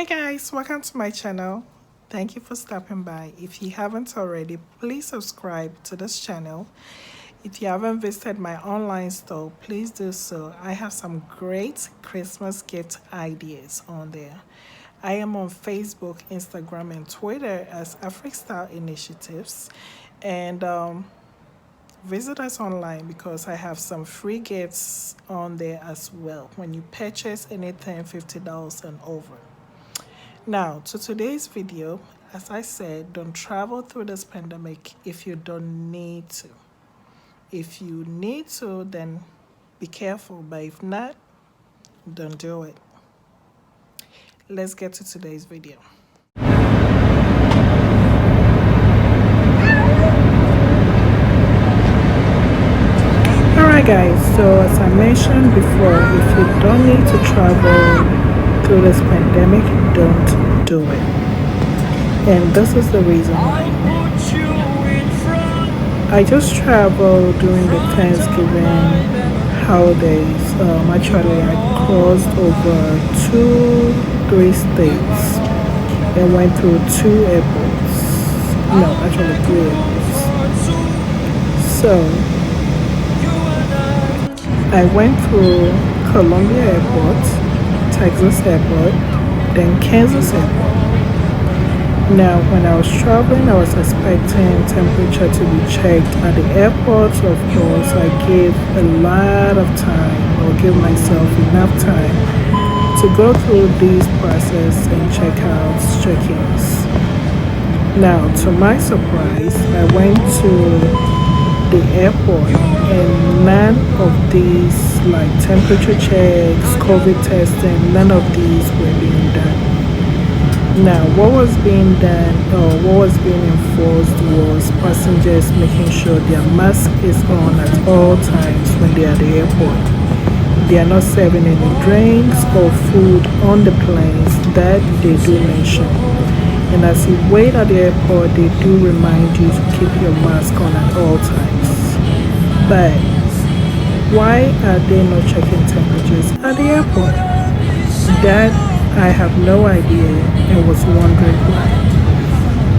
Hey guys, welcome to my channel. Thank you for stopping by. If you haven't already, please subscribe to this channel. If you haven't visited my online store, please do so. I have some great Christmas gift ideas on there. I am on Facebook, Instagram, and Twitter as Afristyle Initiatives. And visit us online because I have some free gifts on there as well when you purchase anything $50 and over. Now, to today's video, as I said, don't travel through this pandemic if you don't need to. If you need to, then be careful, but if not, don't do it. Let's get to today's video. Alright guys, so as I mentioned before, if you don't need to travel through this pandemic, don't do it. And this is the reason why. I just traveled during the Thanksgiving holidays. Actually, I crossed over 3 states and went through 2 airports. No, actually 3 airports. So I went through Columbia Airport, Texas Airport, then Kansas Airport. Now, when I was traveling, I was expecting temperature to be checked at the airport. Of course, I gave a lot of time, or give myself enough time to go through these process and checkouts, check-ins. Now, to my surprise, I went to the airport and none of these, like temperature checks, COVID testing, none of these were being done. Now, what was being done, or what was being enforced, was passengers making sure their mask is on at all times when they are at the airport. They are not serving any drinks or food on the planes, that they do mention. And as you wait at the airport, they do remind you to keep your mask on at all times. But why are they not checking temperatures at the airport? That I have no idea and was wondering why.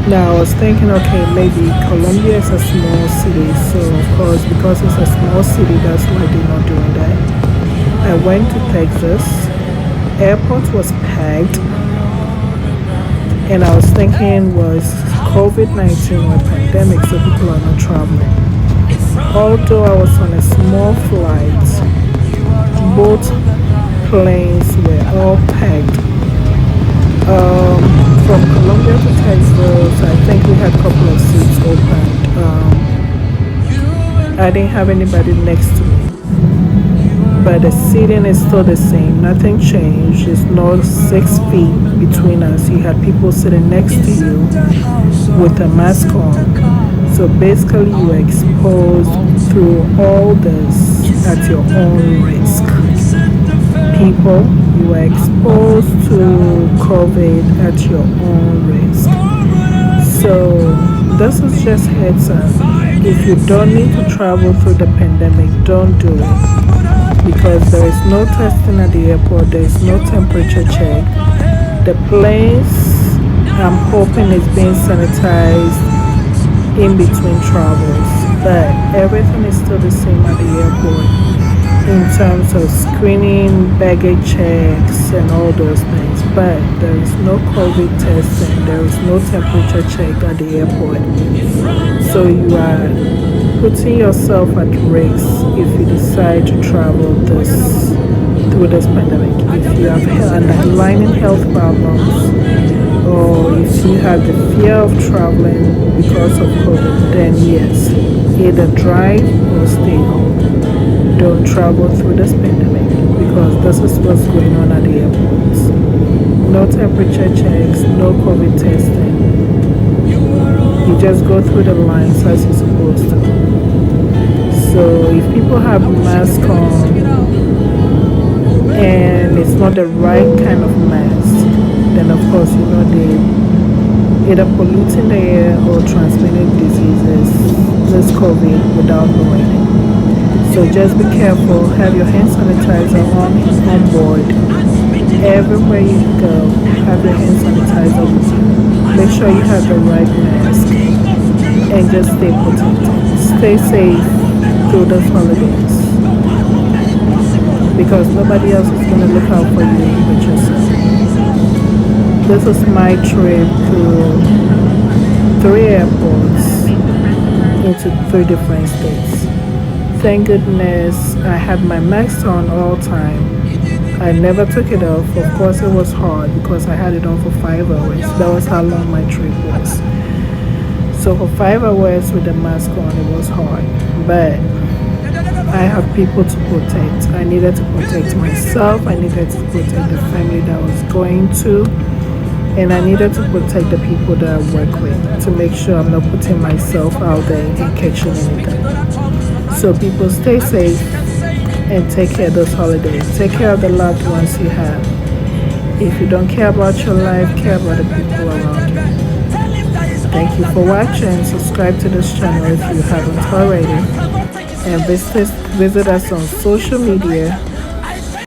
Now I was thinking, okay, maybe Colombia is a small city, so of course because it's a small city, that's why they're not doing that. I went to Texas, airport was packed, and I was thinking, was COVID-19 or pandemic, so people are not traveling. Although I was on a small flight, both planes were all packed. From Colombia to Texas, I think we had a couple of seats open. I didn't have anybody next to me, but the seating is still the same. Nothing changed. It's not 6 feet between us. You had people sitting next to you with a mask on. So basically, you were exposed through all this at your own risk. People, you were exposed to COVID at your own risk. So this is just heads up. If you don't need to travel through the pandemic, don't do it, because there is no testing at the airport, there is no temperature check. The planes, I'm hoping, is being sanitized in between travels, but everything is still the same at the airport in terms of screening, baggage checks, and all those things. But there is no COVID testing, there is no temperature check at the airport. So you are putting yourself at risk if you decide to travel through this pandemic. If you have underlying health problems, or if you have the fear of traveling because of COVID, then yes, either drive or stay home. Don't travel through this pandemic, because this is what's going on at the airports. No temperature checks, no COVID testing. You just go through the lines as you're supposed to. So if people have masks on and it's not the right kind of mask, then of course, they either polluting the air or transmitting diseases, this COVID, without knowing it. So just be careful. Have your hand sanitizer on board. Everywhere you go, have your hand sanitizer with you. Make sure you have the right mask and just stay protected. Stay safe through those holidays because nobody else is going to look out for you but yourself. This was my trip to 3 airports into 3 different states. Thank goodness I had my mask on all time. I never took it off. Of course, it was hard because I had it on for 5 hours. That was how long my trip was. So for 5 hours with the mask on, it was hard. But I have people to protect. I needed to protect myself. I needed to protect the family that I was going to. And I needed to protect the people that I work with to make sure I'm not putting myself out there and catching anything. So people stay safe and take care of those holidays. Take care of the loved ones you have. If you don't care about your life, care about the people around you. Thank you for watching. Subscribe to this channel if you haven't already. And visit us on social media